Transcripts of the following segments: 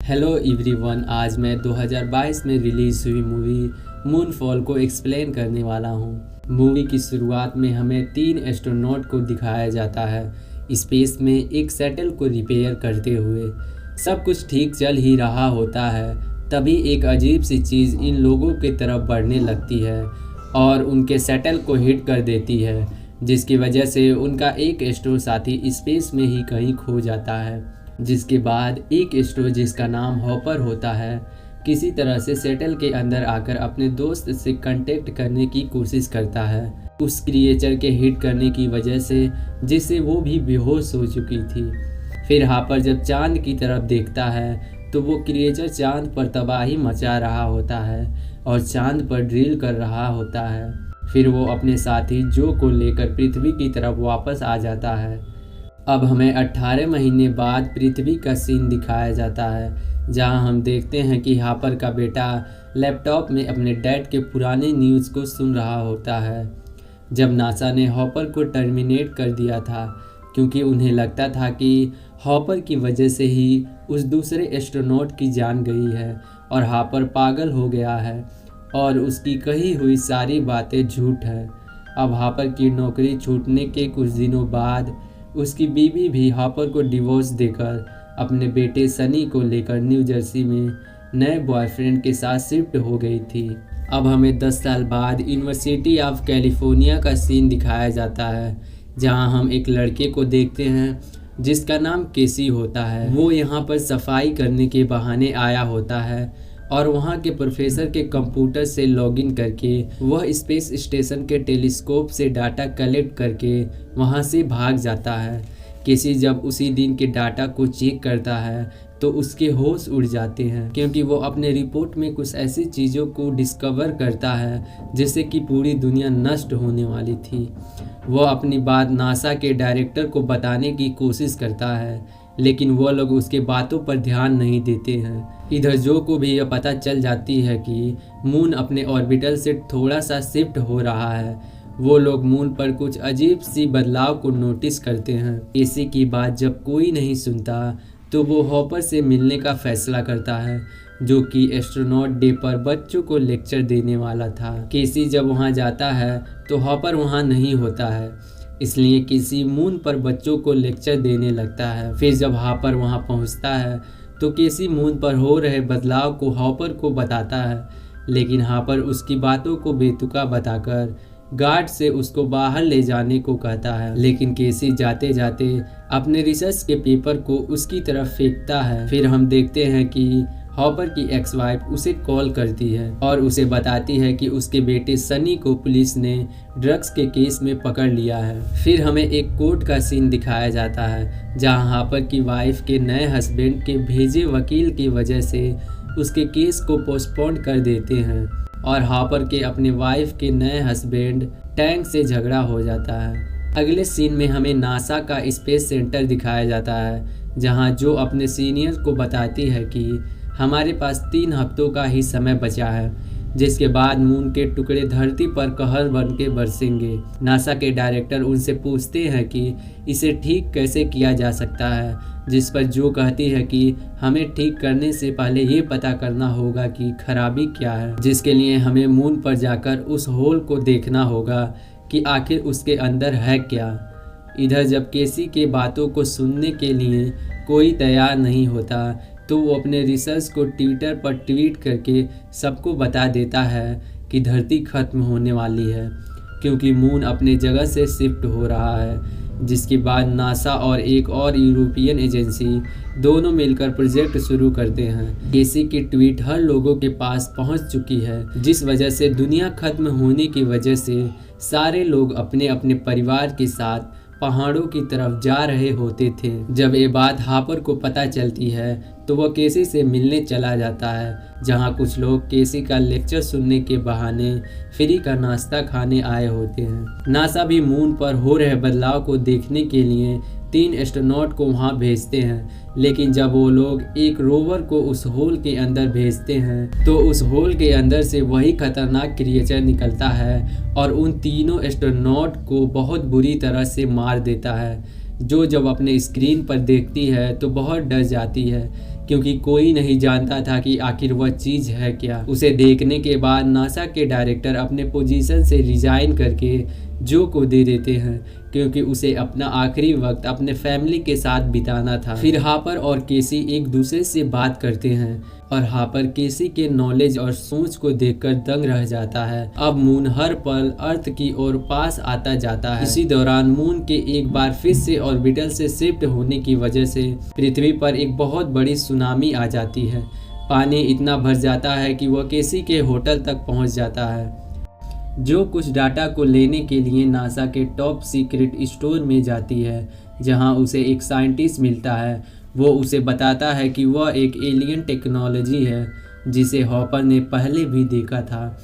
Hello everyone, आज मैं 2022 में रिलीज़ हुई मूवी मूनफॉल को एक्सप्लेन करने वाला हूँ। मूवी की शुरुआत में हमें 3 एस्ट्रोनॉट को दिखाया जाता है स्पेस में एक शटल को रिपेयर करते हुए। सब कुछ ठीक चल ही रहा होता है, तभी एक अजीब सी चीज़ इन लोगों की तरफ बढ़ने लगती है और उनके शटल को हिट कर देती है, जिसकी वजह से उनका एक एस्ट्रो साथी स्पेस में ही कहीं खो जाता है। जिसके बाद एक एस्ट्रो जिसका नाम हॉपर होता है किसी तरह से शटल के अंदर आकर अपने दोस्त से कांटेक्ट करने की कोशिश करता है उस क्रिएचर के हिट करने की वजह से, जिससे वो भी बेहोश हो चुकी थी। फिर हॉपर जब चांद की तरफ देखता है तो वो क्रिएचर चांद पर तबाही मचा रहा होता है और चांद पर ड्रिल कर रहा होता है। फिर वो अपने साथी जो को लेकर पृथ्वी की तरफ वापस आ जाता है। अब हमें 18 महीने बाद पृथ्वी का सीन दिखाया जाता है, जहां हम देखते हैं कि हॉपर का बेटा लैपटॉप में अपने डैड के पुराने न्यूज़ को सुन रहा होता है। जब नासा ने हॉपर को टर्मिनेट कर दिया था, क्योंकि उन्हें लगता था कि हॉपर की वजह से ही उस दूसरे एस्ट्रोनॉट की जान गई है और हॉपर पागल हो गया है और उसकी कही हुई सारी बातें झूठ है। अब हॉपर की नौकरी छूटने के कुछ दिनों बाद उसकी बीवी भी हॉपर को डिवोर्स देकर अपने बेटे सनी को लेकर न्यू जर्सी में नए बॉयफ्रेंड के साथ शिफ्ट हो गई थी। अब हमें 10 साल बाद यूनिवर्सिटी ऑफ कैलिफोर्निया का सीन दिखाया जाता है, जहां हम एक लड़के को देखते हैं जिसका नाम केसी होता है। वो यहाँ पर सफाई करने के बहाने आया होता है और वहाँ के प्रोफेसर के कंप्यूटर से लॉगिन करके वह स्पेस स्टेशन के टेलीस्कोप से डाटा कलेक्ट करके वहाँ से भाग जाता है। केसी जब उसी दिन के डाटा को चेक करता है तो उसके होश उड़ जाते हैं, क्योंकि वो अपने रिपोर्ट में कुछ ऐसी चीज़ों को डिस्कवर करता है जिससे कि पूरी दुनिया नष्ट होने वाली थी। वो अपनी बात नासा के डायरेक्टर को बताने की कोशिश करता है, लेकिन वो लोग उसके बातों पर ध्यान नहीं देते हैं। इधर जो को भी यह पता चल जाती है कि मून अपने ऑर्बिटल से थोड़ा सा शिफ्ट हो रहा है। वो लोग मून पर कुछ अजीब सी बदलाव को नोटिस करते हैं। केसी की बात जब कोई नहीं सुनता तो वो हॉपर से मिलने का फैसला करता है, जो कि एस्ट्रोनॉट डे पर बच्चों को लेक्चर देने वाला था। केसी जब वहाँ जाता है तो हॉपर वहाँ नहीं होता है, इसलिए केसी मून पर बच्चों को लेक्चर देने लगता है। फिर जब हॉपर वहाँ पहुँचता है तो केसी मून पर हो रहे बदलाव को हॉपर को बताता है, लेकिन हॉपर उसकी बातों को बेतुका बताकर गार्ड से उसको बाहर ले जाने को कहता है। लेकिन केसी जाते जाते अपने रिसर्च के पेपर को उसकी तरफ फेंकता है। फिर हम देखते हैं कि हॉपर की एक्स वाइफ उसे कॉल करती है और उसे बताती है कि उसके बेटे सनी को पुलिस ने ड्रग्स के केस में पकड़ लिया है। फिर हमें एक कोर्ट का सीन दिखाया जाता है, जहां हॉपर की वाइफ के नए हस्बैंड के भेजे वकील की वजह से उसके केस को पोस्टपोन कर देते हैं और हॉपर के अपने वाइफ के नए हस्बैंड टैंक से झगड़ा हो जाता है। अगले सीन में हमें नासा का स्पेस सेंटर दिखाया जाता है, जहां जो अपने सीनियर को बताती है कि हमारे पास 3 हफ्तों का ही समय बचा है, जिसके बाद मून के टुकड़े धरती पर कहर बन के बरसेंगे। नासा के डायरेक्टर उनसे पूछते हैं कि इसे ठीक कैसे किया जा सकता है, जिस पर जो कहती है कि हमें ठीक करने से पहले ये पता करना होगा कि खराबी क्या है, जिसके लिए हमें मून पर जाकर उस होल को देखना होगा कि आखिर उसके अंदर है क्या। इधर जब केसी के बातों को सुनने के लिए कोई तैयार नहीं होता तो वो अपने रिसर्च को ट्विटर पर ट्वीट करके सबको बता देता है कि धरती खत्म होने वाली है, क्योंकि मून अपने जगह से शिफ्ट हो रहा है। जिसके बाद नासा और एक और यूरोपियन एजेंसी दोनों मिलकर प्रोजेक्ट शुरू करते हैं। केसी की ट्वीट हर लोगों के पास पहुंच चुकी है, जिस वजह से दुनिया खत्म होने की वजह से सारे लोग अपने अपने परिवार के साथ पहाड़ों की तरफ जा रहे होते थे। जब ये बात हॉपर को पता चलती है तो वह केसी से मिलने चला जाता है, जहां कुछ लोग केसी का लेक्चर सुनने के बहाने फ्री का नाश्ता खाने आए होते हैं। नासा भी मून पर हो रहे बदलाव को देखने के लिए 3 एस्ट्रोनॉट को वहां भेजते हैं, लेकिन जब वो लोग एक रोवर को उस होल के अंदर भेजते हैं तो उस होल के अंदर से वही खतरनाक क्रिएचर निकलता है और उन तीनों एस्ट्रोनॉट को बहुत बुरी तरह से मार देता है, जो जब अपने स्क्रीन पर देखती है तो बहुत डर जाती है। क्योंकि कोई नहीं जानता था कि आखिर वह चीज़ है क्या। उसे देखने के बाद नासा के डायरेक्टर अपने पोजीशन से रिजाइन करके जो को दे देते हैं, क्योंकि उसे अपना आखिरी वक्त अपने फैमिली के साथ बिताना था। फिर हापर और केसी एक दूसरे से बात करते हैं और हापर केसी के नॉलेज और सोच को देखकर दंग रह जाता है। अब मून हर पल अर्थ की ओर पास आता जाता है। इसी दौरान मून के एक बार फिर से ऑर्बिटल से शिफ्ट होने की वजह से पृथ्वी पर एक बहुत बड़ी सुनामी आ जाती है। पानी इतना भर जाता है कि वह केसी के होटल तक पहुंच जाता है, जो कुछ डाटा को लेने के लिए नासा के टॉप सीक्रेट स्टोर में जाती है, जहां उसे एक साइंटिस्ट मिलता है। वो उसे बताता है कि वह एक एलियन टेक्नोलॉजी है जिसे हॉपर ने पहले भी देखा था,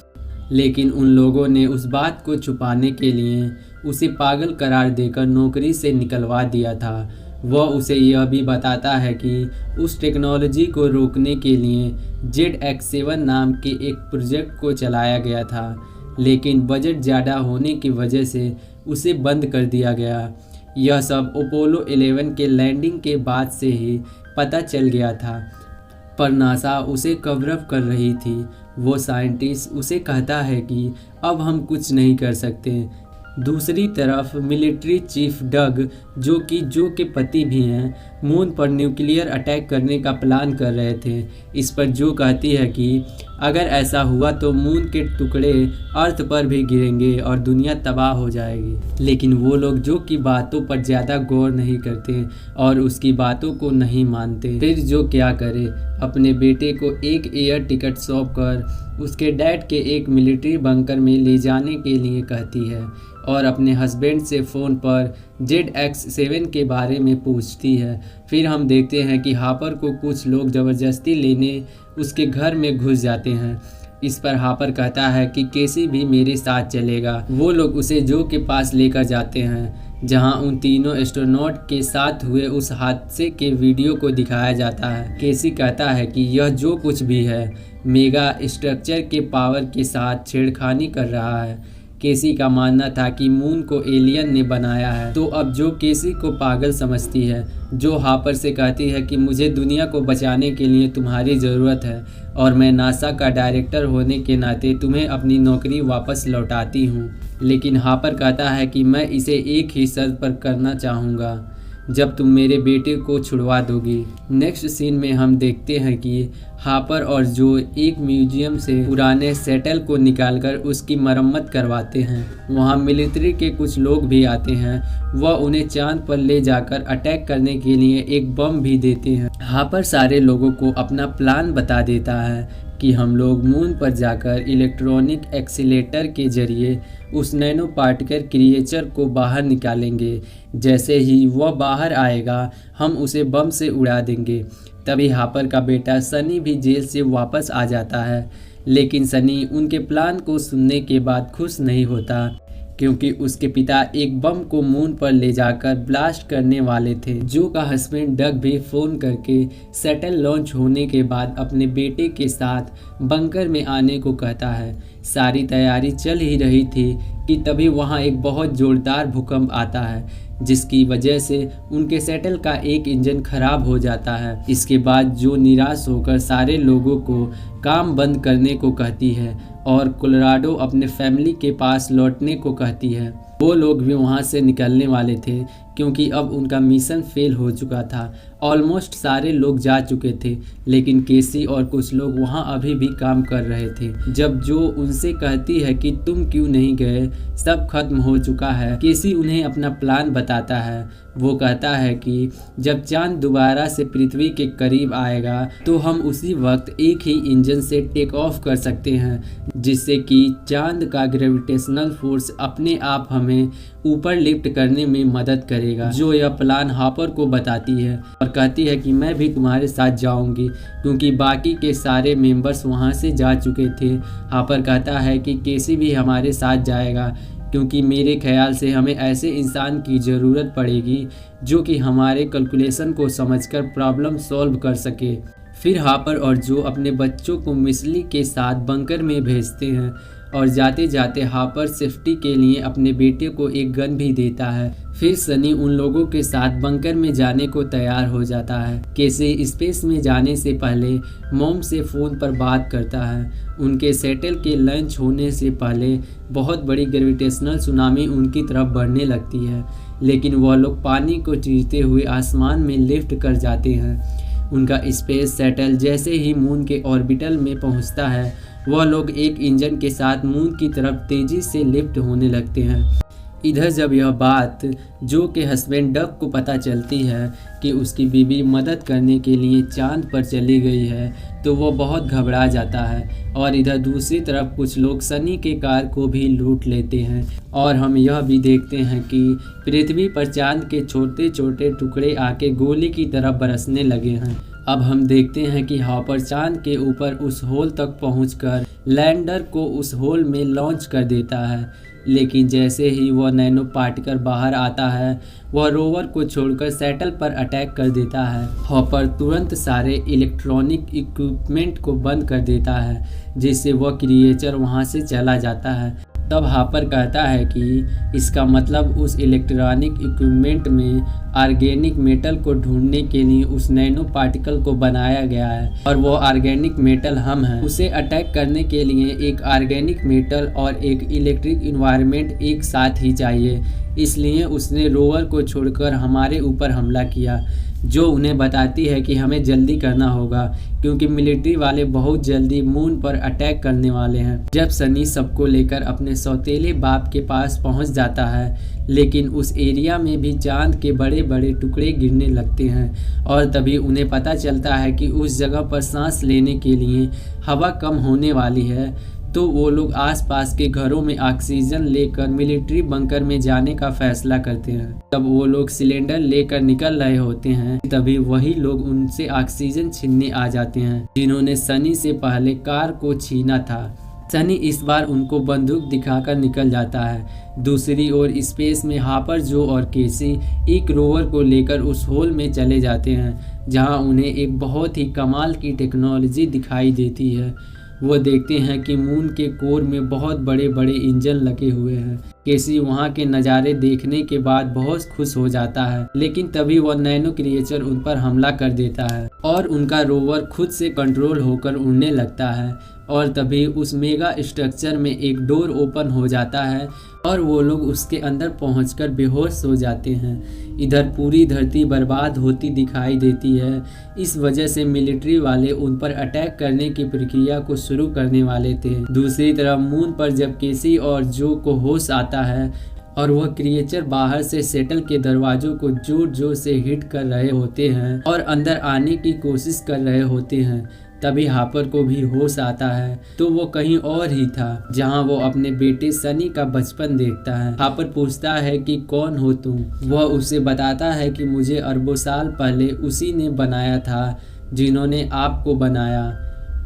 लेकिन उन लोगों ने उस बात को छुपाने के लिए उसे पागल करार देकर नौकरी से निकलवा दिया था। वह उसे यह भी बताता है कि उस टेक्नोलॉजी को रोकने के लिए ZX7 नाम के एक प्रोजेक्ट को चलाया गया था, लेकिन बजट ज़्यादा होने की वजह से उसे बंद कर दिया गया। यह सब अपोलो 11 के लैंडिंग के बाद से ही पता चल गया था, पर नासा उसे कवर अप कर रही थी। वो साइंटिस्ट उसे कहता है कि अब हम कुछ नहीं कर सकते। दूसरी तरफ मिलिट्री चीफ डग, जो कि जो के पति भी हैं, मून पर न्यूक्लियर अटैक करने का प्लान कर रहे थे। इस पर जो कहती है कि अगर ऐसा हुआ तो मून के टुकड़े अर्थ पर भी गिरेंगे और दुनिया तबाह हो जाएगी। लेकिन वो लोग जो की बातों पर ज़्यादा गौर नहीं करते और उसकी बातों को नहीं मानते। फिर जो क्या करे, अपने बेटे को एक एयर टिकट सौंप कर उसके डैड के एक मिलिट्री बंकर में ले जाने के लिए कहती है और अपने हस्बैंड से फ़ोन पर ZX7 के बारे में पूछती है। फिर हम देखते हैं कि हापर को कुछ लोग ज़बरदस्ती लेने उसके घर में घुस जाते हैं। इस पर हापर कहता है कि केसी भी मेरे साथ चलेगा। वो लोग उसे जो के पास लेकर जाते हैं, जहां उन तीनों एस्ट्रोनॉट के साथ हुए उस हादसे के वीडियो को दिखाया जाता है। केसी कहता है कि यह जो कुछ भी है मेगा स्ट्रक्चर के पावर के साथ छेड़खानी कर रहा है। केसी का मानना था कि मून को एलियन ने बनाया है, तो अब जो केसी को पागल समझती है। जो हापर से कहती है कि मुझे दुनिया को बचाने के लिए तुम्हारी ज़रूरत है और मैं नासा का डायरेक्टर होने के नाते तुम्हें अपनी नौकरी वापस लौटाती हूँ। लेकिन हापर कहता है कि मैं इसे एक ही शर्त पर करना चाहूँगा, जब तुम मेरे बेटे को छुड़वा दोगी। नेक्स्ट सीन में हम देखते हैं कि हापर और जो एक म्यूजियम से पुराने सेटल को निकालकर उसकी मरम्मत करवाते हैं। वहाँ मिलिट्री के कुछ लोग भी आते हैं। वह उन्हें चांद पर ले जाकर अटैक करने के लिए एक बम भी देते हैं। हापर सारे लोगों को अपना प्लान बता देता है कि हम लोग मून पर जाकर इलेक्ट्रॉनिक एक्सीलेटर के जरिए उस नैनो पार्टिकल क्रिएचर को बाहर निकालेंगे। जैसे ही वह बाहर आएगा हम उसे बम से उड़ा देंगे। तभी हापर का बेटा सनी भी जेल से वापस आ जाता है, लेकिन सनी उनके प्लान को सुनने के बाद खुश नहीं होता, क्योंकि उसके पिता एक बम को मून पर ले जाकर ब्लास्ट करने वाले थे। जो का हस्बैंड डग भी फ़ोन करके सेटल लॉन्च होने के बाद अपने बेटे के साथ बंकर में आने को कहता है। सारी तैयारी चल ही रही थी कि तभी वहां एक बहुत ज़ोरदार भूकंप आता है, जिसकी वजह से उनके सेटल का एक इंजन खराब हो जाता है। इसके बाद जो निराश होकर सारे लोगों को काम बंद करने को कहती है और कोलोराडो अपने फैमिली के पास लौटने को कहती है। वो लोग भी वहाँ से निकलने वाले थे, क्योंकि अब उनका मिशन फेल हो चुका था। ऑलमोस्ट सारे लोग जा चुके थे, लेकिन केसी और कुछ लोग वहाँ अभी भी काम कर रहे थे। जब जो उनसे कहती है कि तुम क्यों नहीं गए, सब खत्म हो चुका है, केसी उन्हें अपना प्लान बताता है। वो कहता है कि जब चांद दोबारा से पृथ्वी के करीब आएगा तो हम उसी वक्त एक ही इंजन से टेक ऑफ कर सकते हैं, जिससे कि चांद का ग्रेविटेशनल फोर्स अपने आप हमें ऊपर लिफ्ट करने में मदद करेगा। जो यह प्लान हापर को बताती है और कहती है कि मैं भी तुम्हारे साथ जाऊंगी, क्योंकि बाकी के सारे मेंबर्स वहां से जा चुके थे। हापर कहता है कि केसी भी हमारे साथ जाएगा, क्योंकि मेरे ख्याल से हमें ऐसे इंसान की ज़रूरत पड़ेगी जो कि हमारे कैलकुलेशन को समझकर प्रॉब्लम सॉल्व कर सके। फिर हापर और जो अपने बच्चों को मिसली के साथ बंकर में भेजते हैं और जाते जाते हापर सेफ्टी के लिए अपने बेटे को एक गन भी देता है। फिर सनी उन लोगों के साथ बंकर में जाने को तैयार हो जाता है। केसी स्पेस में जाने से पहले मॉम से फ़ोन पर बात करता है। उनके सेटल के लंच होने से पहले बहुत बड़ी ग्रेविटेशनल सुनामी उनकी तरफ बढ़ने लगती है, लेकिन वह लोग पानी को चीरते हुए आसमान में लिफ्ट कर जाते हैं। उनका स्पेस सेटल जैसे ही मून के ऑर्बिटल में पहुंचता है, वह लोग एक इंजन के साथ मून की तरफ तेज़ी से लिफ्ट होने लगते हैं। इधर जब यह बात जो के हस्बैंड डग को पता चलती है कि उसकी बीवी मदद करने के लिए चांद पर चली गई है, तो वो बहुत घबरा जाता है। और इधर दूसरी तरफ कुछ लोग सनी के कार को भी लूट लेते हैं और हम यह भी देखते हैं कि पृथ्वी पर चांद के छोटे छोटे टुकड़े आके गोली की तरह बरसने लगे हैं। अब हम देखते हैं कि हॉपर चांद के ऊपर उस होल तक पहुंचकर लैंडर को उस होल में लॉन्च कर देता है, लेकिन जैसे ही वह नैनो पार्टिकल बाहर आता है, वह रोवर को छोड़कर सैटल पर अटैक कर देता है। हॉपर तुरंत सारे इलेक्ट्रॉनिक इक्विपमेंट को बंद कर देता है, जिससे वह क्रिएचर वहां से चला जाता है। तब हॉपर कहता है कि इसका मतलब उस इलेक्ट्रॉनिक इक्विपमेंट में ऑर्गेनिक मेटल को ढूंढने के लिए उस नैनो पार्टिकल को बनाया गया है और वो ऑर्गेनिक मेटल हम हैं। उसे अटैक करने के लिए एक ऑर्गेनिक मेटल और एक इलेक्ट्रिक इन्वायरमेंट एक साथ ही चाहिए, इसलिए उसने रोवर को छोड़कर हमारे ऊपर हमला किया, जो उन्हें बताती है कि हमें जल्दी करना होगा क्योंकि मिलिट्री वाले बहुत जल्दी मून पर अटैक करने वाले हैं। जब सनी सबको लेकर अपने सौतेले बाप के पास पहुंच जाता है, लेकिन उस एरिया में भी चांद के बड़े बड़े टुकड़े गिरने लगते हैं और तभी उन्हें पता चलता है कि उस जगह पर सांस लेने के लिए हवा कम होने वाली है। तो वो लोग आसपास के घरों में ऑक्सीजन लेकर मिलिट्री बंकर में जाने का फैसला करते हैं। तब वो लोग सिलेंडर लेकर निकल रहे होते हैं, तभी वही लोग उनसे ऑक्सीजन छीनने आ जाते हैं जिन्होंने सनी से पहले कार को छीना था। सनी इस बार उनको बंदूक दिखाकर निकल जाता है। दूसरी ओर स्पेस में हॉपर, जो और केसी एक रोवर को लेकर उस होल में चले जाते हैं, जहां उन्हें एक बहुत ही कमाल की टेक्नोलॉजी दिखाई देती है। वो देखते हैं कि मून के कोर में बहुत बड़े बड़े इंजन लगे हुए हैं। केसी वहाँ के नज़ारे देखने के बाद बहुत खुश हो जाता है, लेकिन तभी वह नैनो क्रिएचर उन पर हमला कर देता है और उनका रोवर खुद से कंट्रोल होकर उड़ने लगता है। और तभी उस मेगा स्ट्रक्चर में एक डोर ओपन हो जाता है और वो लोग उसके अंदर पहुंचकर बेहोश हो जाते हैं। इधर पूरी धरती बर्बाद होती दिखाई देती है। इस वजह से मिलिट्री वाले उन पर अटैक करने की प्रक्रिया को शुरू करने वाले थे। दूसरी तरफ मून पर जब केसी और जो को होश आता है और वह क्रिएचर बाहर से सेटल के दरवाजों को जोर जोर से हिट कर रहे होते हैं और अंदर आने की कोशिश कर रहे होते हैं, तभी हॉपर को भी होश आता है। तो वो कहीं और ही था, जहां वो अपने बेटे सनी का बचपन देखता है। हॉपर पूछता है कि कौन हो तुम। वह उसे बताता है कि मुझे अरबों साल पहले उसी ने बनाया था जिन्होंने आपको बनाया।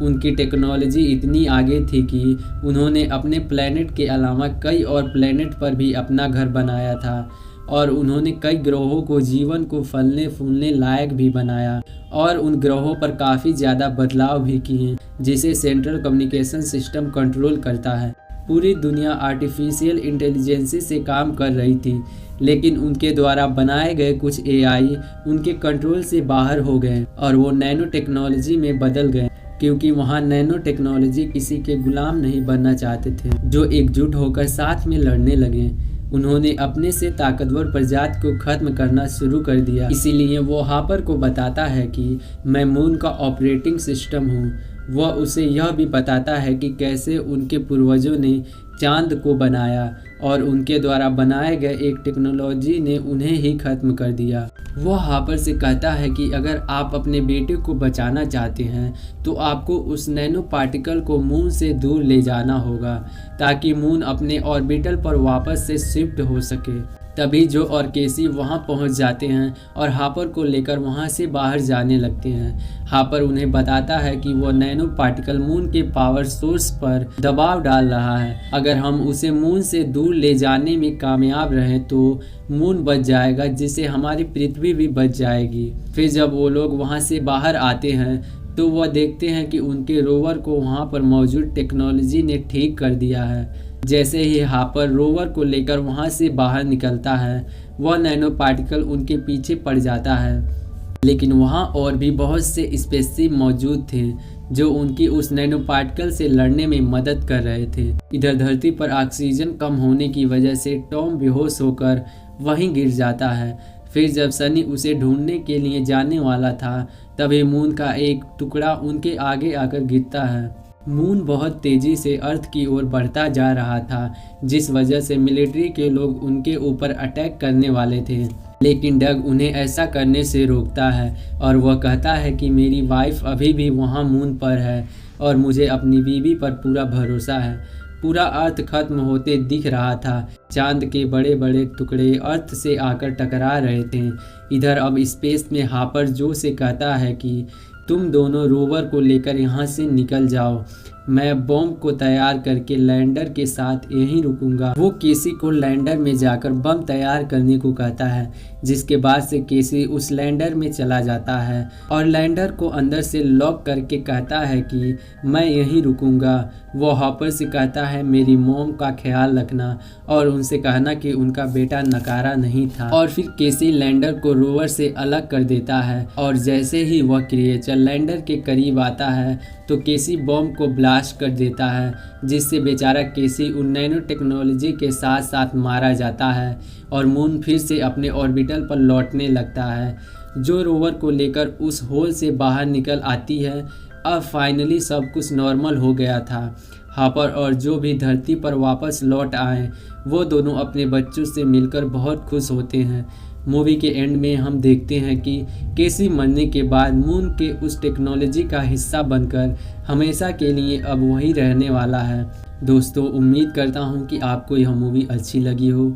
उनकी टेक्नोलॉजी इतनी आगे थी कि उन्होंने अपने प्लेनेट के अलावा कई और प्लेनेट पर भी अपना घर बनाया था और उन्होंने कई ग्रहों को जीवन को फलने फूलने लायक भी बनाया और उन ग्रहों पर काफ़ी ज़्यादा बदलाव भी किए, जिसे सेंट्रल कम्युनिकेशन सिस्टम कंट्रोल करता है। पूरी दुनिया आर्टिफिशियल इंटेलिजेंसी से काम कर रही थी, लेकिन उनके द्वारा बनाए गए कुछ एआई उनके कंट्रोल से बाहर हो गए और वो नैनो टेक्नोलॉजी में बदल गए, क्योंकि वहाँ नैनो टेक्नोलॉजी किसी के गुलाम नहीं बनना चाहते थे, जो एकजुट होकर साथ में लड़ने लगे। उन्होंने अपने से ताकतवर प्रजाति को खत्म करना शुरू कर दिया। इसीलिए वो हॉपर को बताता है कि मैं मून का ऑपरेटिंग सिस्टम हूँ। वह उसे यह भी बताता है कि कैसे उनके पूर्वजों ने चांद को बनाया और उनके द्वारा बनाए गए एक टेक्नोलॉजी ने उन्हें ही खत्म कर दिया। वह हॉपर से कहता है कि अगर आप अपने बेटे को बचाना चाहते हैं तो आपको उस नैनो पार्टिकल को मून से दूर ले जाना होगा, ताकि मून अपने ऑर्बिटल पर वापस से शिफ्ट हो सके। तभी जो और केसी वहां पहुंच जाते हैं और हॉपर को लेकर वहां से बाहर जाने लगते हैं। हॉपर उन्हें बताता है कि वो नैनो पार्टिकल मून के पावर सोर्स पर दबाव डाल रहा है। अगर हम उसे मून से दूर ले जाने में कामयाब रहें तो मून बच जाएगा, जिससे हमारी पृथ्वी भी बच जाएगी। फिर जब वो लोग वहां से बाहर आते हैं तो वह देखते हैं कि उनके रोवर को वहाँ पर मौजूद टेक्नोलॉजी ने ठीक कर दिया है। जैसे ही हापर रोवर को लेकर वहाँ से बाहर निकलता है, वह नैनो पार्टिकल उनके पीछे पड़ जाता है। लेकिन वहाँ और भी बहुत से स्पेसशिप मौजूद थे जो उनकी उस नैनो पार्टिकल से लड़ने में मदद कर रहे थे। इधर धरती पर ऑक्सीजन कम होने की वजह से टॉम बेहोश होकर वहीं गिर जाता है। फिर जब सनी उसे ढूंढने के लिए जाने वाला था, तभी मून का एक टुकड़ा उनके आगे आकर गिरता है। मून बहुत तेजी से अर्थ की ओर बढ़ता जा रहा था, जिस वजह से मिलिट्री के लोग उनके ऊपर अटैक करने वाले थे। लेकिन डग उन्हें ऐसा करने से रोकता है और वह कहता है कि मेरी वाइफ अभी भी वहाँ मून पर है और मुझे अपनी बीवी पर पूरा भरोसा है। पूरा अर्थ खत्म होते दिख रहा था। चांद के बड़े बड़े टुकड़े अर्थ से आकर टकरा रहे थे। इधर अब स्पेस में हापर जो से कहता है कि तुम दोनों रोवर को लेकर यहाँ से निकल जाओ, मैं बम को तैयार करके लैंडर के साथ यहीं रुकूंगा। वो केसी को लैंडर में जाकर बम तैयार करने को कहता है, जिसके बाद से केसी उस लैंडर में चला जाता है और लैंडर को अंदर से लॉक करके कहता है कि मैं यहीं रुकूंगा। वो हॉपर से कहता है मेरी मॉम का ख्याल रखना और उनसे कहना कि उनका बेटा नकारा नहीं था। और फिर केसी लैंडर को रोवर से अलग कर देता है और जैसे ही वह क्रिएचर लैंडर के करीब आता है तो केसी बॉम्ब को ब्लास्ट कर देता है, जिससे बेचारा केसी उन नैनो टेक्नोलॉजी के साथ साथ मारा जाता है और मून फिर से अपने ऑर्बिटल पर लौटने लगता है। जो रोवर को लेकर उस होल से बाहर निकल आती है। अब फाइनली सब कुछ नॉर्मल हो गया था। हापर और जो भी धरती पर वापस लौट आए, वो दोनों अपने बच्चों से मिलकर बहुत खुश होते हैं। मूवी के एंड में हम देखते हैं कि केसी मरने के बाद मून के उस टेक्नोलॉजी का हिस्सा बनकर हमेशा के लिए अब वही रहने वाला है। दोस्तों, उम्मीद करता हूँ कि आपको यह मूवी अच्छी लगी हो।